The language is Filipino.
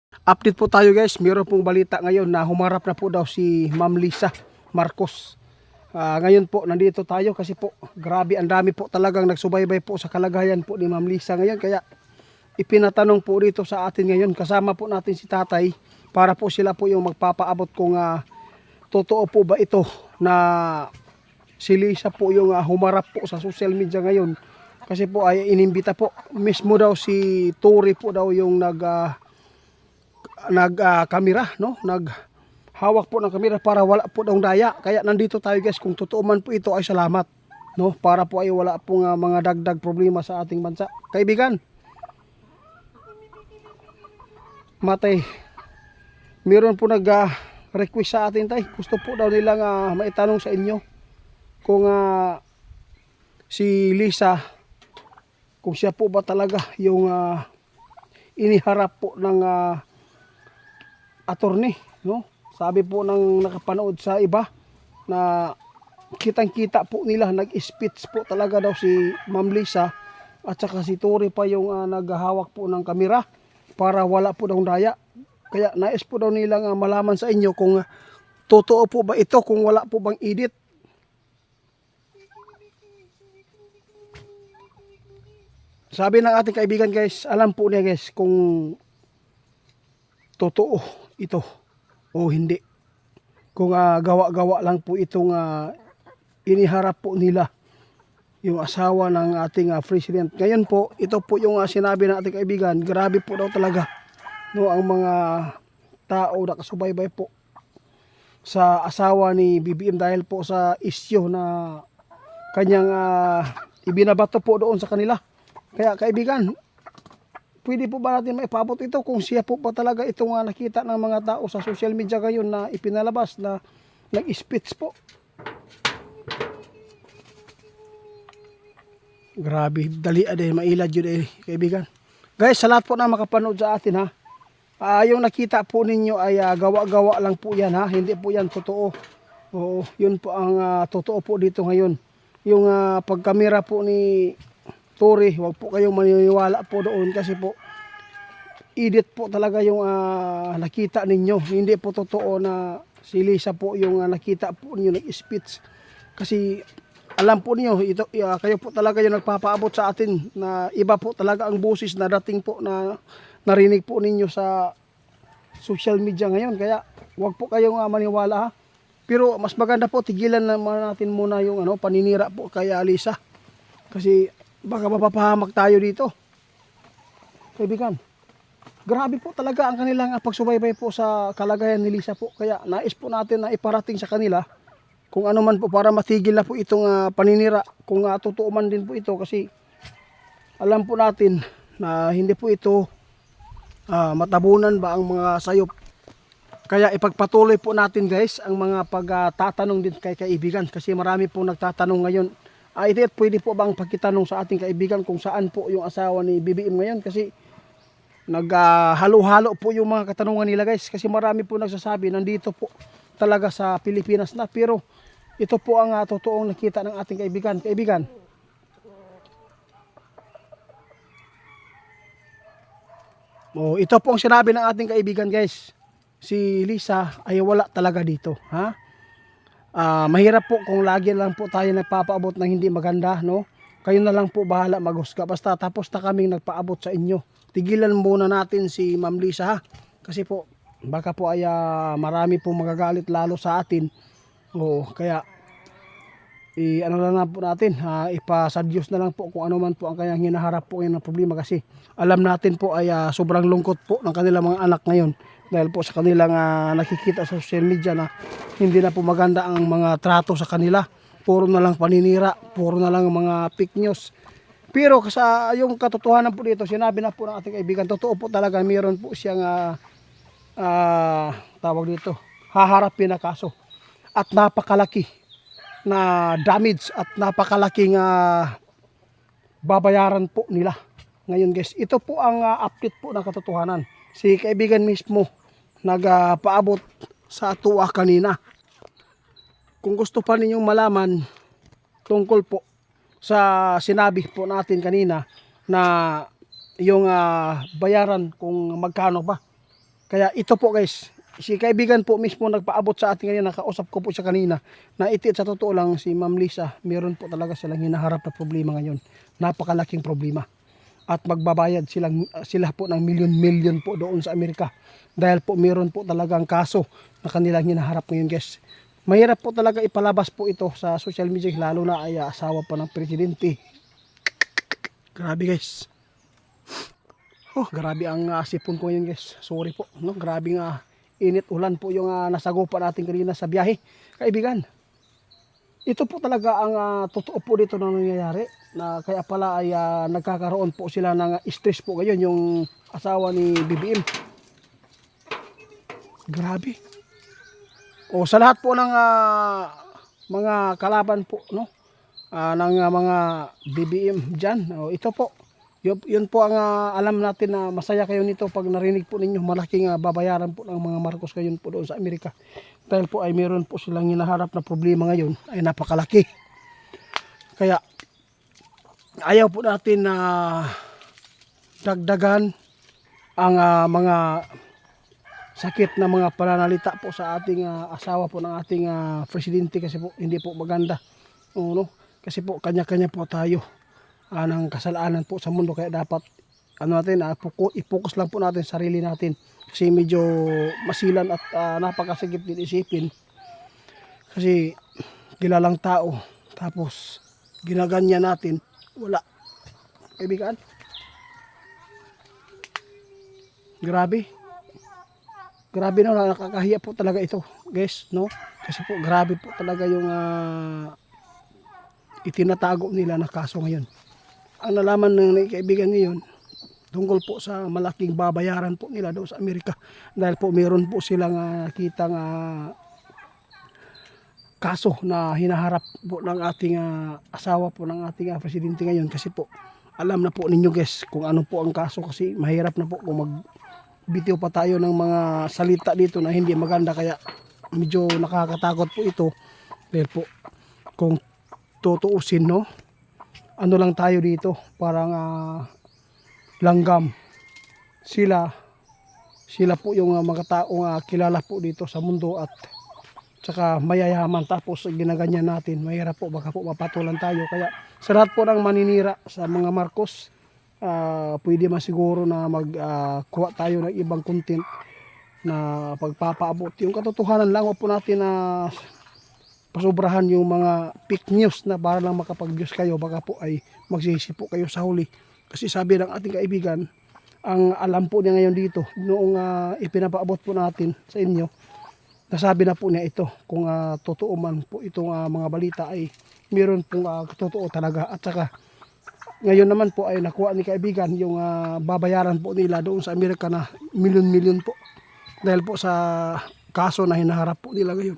Update po tayo guys, meron pong balita ngayon na humarap na po daw si Ma'am Lisa Marcos. Ngayon po nandito tayo kasi po grabe ang dami po talagang nagsubaybay po sa kalagayan po ni Ma'am Lisa ngayon. Kaya ipinatanong po dito sa atin ngayon, kasama po natin si tatay para po sila po yung magpapaabot kung totoo po ba ito na si Lisa po yung humarap po sa social media ngayon. Kasi po ay inimbita po mismo daw si Tori po daw yung kamera, no? Naghawak po ng kamera para wala po daw daya. Kaya nandito tayo guys, kung totoo man po ito ay salamat, no? Para po ay wala pong mga dagdag problema sa ating bansa. Kaibigan, matay, meron po request sa atin tay. Gusto po daw nilang maitanong sa inyo kung si Lisa, kung siya po ba talaga yung iniharap po ng attorney, no? Sabi po ng nakapanood sa iba na kitang-kita po nila, nag-speech po talaga daw si Ma'am Lisa at saka si Tori pa yung naghahawak po ng kamera para wala po daw daya. Kaya nais po daw nilang malaman sa inyo kung totoo po ba ito, kung wala po bang edit. Sabi ng ating kaibigan guys, alam po niya guys kung totoo ito o hindi. Kung gawa-gawa lang po itong iniharap po nila yung asawa ng ating president. Ngayon po, ito po yung sinabi ng ating kaibigan, grabe po daw talaga, no, ang mga tao na kasubaybay po sa asawa ni BBM dahil po sa isyu na kanyang ibinabato po doon sa kanila. Kaya kaibigan, pwede po ba natin maipabot ito kung siya po ba talaga itong nakita ng mga tao sa social media ngayon na ipinalabas na nag-speech po. Grabe, dali ade, mailad yun kaibigan. Guys, sa lahat po na makapanood sa atin yung nakita po ninyo ay gawa-gawa lang po yan hindi po yan totoo. Oo, yun po ang totoo po dito ngayon. Yung pagkamera po ni Tori, wag po kayong maniniwala po doon kasi po edit po talaga yung nakita ninyo. Hindi po totoo na si Lisa po yung nakita po ninyo nag-speech. Kasi alam po niyo ito, kayo po talaga yung nagpapaabot sa atin na iba po talaga ang boses na dating po na narinig po ninyo sa social media ngayon. Kaya wag po kayong maniwala Pero mas maganda po tigilan natin muna yung paninira po kay Lisa. Kasi baka mapapahamak tayo dito. Kaibigan, grabe po talaga ang kanilang pagsubaybay po sa kalagayan ni Lisa po. Kaya nais po natin na iparating sa kanila kung ano man po para matigil na po itong paninira. Kung totoo man din po ito kasi alam po natin na hindi po ito matabunan ba ang mga sayop. Kaya ipagpatuloy po natin guys ang mga pagtatanong din kay kaibigan kasi marami po nagtatanong ngayon. Pwede po bang pagkitanong sa ating kaibigan kung saan po yung asawa ni BBM ngayon kasi naghalo-halo po yung mga katanungan nila guys kasi marami po nagsasabi nandito po talaga sa Pilipinas na pero ito po ang totoong nakita ng ating kaibigan. Ito po ang sinabi ng ating kaibigan guys. Si Lisa ay wala talaga dito, mahirap po kung lagi lang po tayo nagpapaabot ng hindi maganda, no? Kayo na lang po bahala maghusga. Basta tapos na kaming nagpaabot sa inyo. Tigilan muna natin si Ma'am Lisa kasi po baka po ay marami po magagalit lalo sa atin. Kaya lang po natin, ipasadyos na lang po kung ano man po ang kanyang hinaharap po ng problema kasi alam natin po ay sobrang lungkot po ng kanilang mga anak ngayon dahil po sa kanilang nakikita sa social media na hindi na po maganda ang mga trato sa kanila. Puro na lang paninira, puro na lang mga fake news. Pero sa yung katotohanan po dito, sinabi na po ng ating kaibigan, totoo po talaga mayroon po siyang tawag dito, haharapin na kaso at napakalaki na damage at napakalaking babayaran po nila. Ngayon guys, ito po ang update po ng katotohanan. Si kaibigan mismo nagpaabot sa tuwa kanina. Kung gusto pa ninyong malaman tungkol po sa sinabi po natin kanina na yung bayaran kung magkano ba, Kaya ito po guys, si kaibigan po mismo nagpaabot sa atin ngayon, nakausap ko po siya kanina, na iti sa totoo lang si Ma'am Lisa, meron po talaga silang hinaharap na problema ngayon. Napakalaking problema. At magbabayad sila po ng milyon-milyon po doon sa Amerika. Dahil po meron po talagang kaso na kanilang hinaharap ngayon guys. Mahirap po talaga ipalabas po ito sa social media, lalo na ay asawa pa ng presidente. Grabe guys. Oh, grabe ang sipon ko yun guys. Sorry po, no? Grabe nga init ulan po yung nasagupan natin kanina sa biyahe. Kaibigan, ito po talaga ang totoo po dito na nangyayari. Na kaya pala ay nagkakaroon po sila ng stress po ngayon yung asawa ni BBM. Grabe. O sa lahat po ng mga kalaban po, no? Ng mga BBM dyan. O, ito po. Yun po ang alam natin na masaya kayo nito pag narinig po ninyo malaking babayaran po ng mga Marcos ngayon po doon sa Amerika. Dahil po ay meron po silang hinaharap na problema ngayon ay napakalaki. Kaya ayaw po natin na dagdagan ang mga sakit na mga pananalita po sa ating asawa po ng ating presidente, kasi po hindi po maganda. No? Kasi po kanya-kanya po tayo ng kasalanan po sa mundo, kaya dapat natin i-focus lang po natin sarili natin, kasi medyo masilan at napakasigit din isipin, kasi kilalang tao tapos ginaganyan natin, wala. Kaibigan, grabe no, nakakahiya po talaga ito guys, no? Kasi po grabe po talaga yung itinatago nila na kaso ngayon. Ang nalaman ng kaibigan ngayon tungkol po sa malaking babayaran po nila doon sa Amerika, dahil po meron po silang nakitang kaso na hinaharap po ng ating asawa po ng ating presidente ngayon. Kasi po alam na po ninyo guys kung ano po ang kaso, kasi mahirap na po kung magbitiw pa tayo ng mga salita dito na hindi maganda, kaya medyo nakakatakot po ito. Dahil po kung tutuusin, no, ano lang tayo dito, parang langgam. Sila po yung mga taong kilala po dito sa mundo at saka mayayaman, tapos ginaganyan natin. Mahirap po, baka po mapatulan tayo. Kaya sa lahat po ng maninira sa mga Marcos, pwede man siguro na magkuha tayo ng ibang content na pagpapaabot yung katotohanan lang. Huwag po natin na pasobrahan yung mga fake news na para lang makapag-views kayo, baka po ay magsisi po kayo sa huli. Kasi sabi ng ating kaibigan, ang alam po niya ngayon dito, noong ipinapaabot po natin sa inyo, nasabi na po niya ito, kung totoo man po itong mga balita ay meron pong totoo talaga. At saka ngayon naman po ay nakuha ni kaibigan yung babayaran po nila doon sa Amerika na milyon-milyon po, dahil po sa kaso na hinaharap po nila ngayon.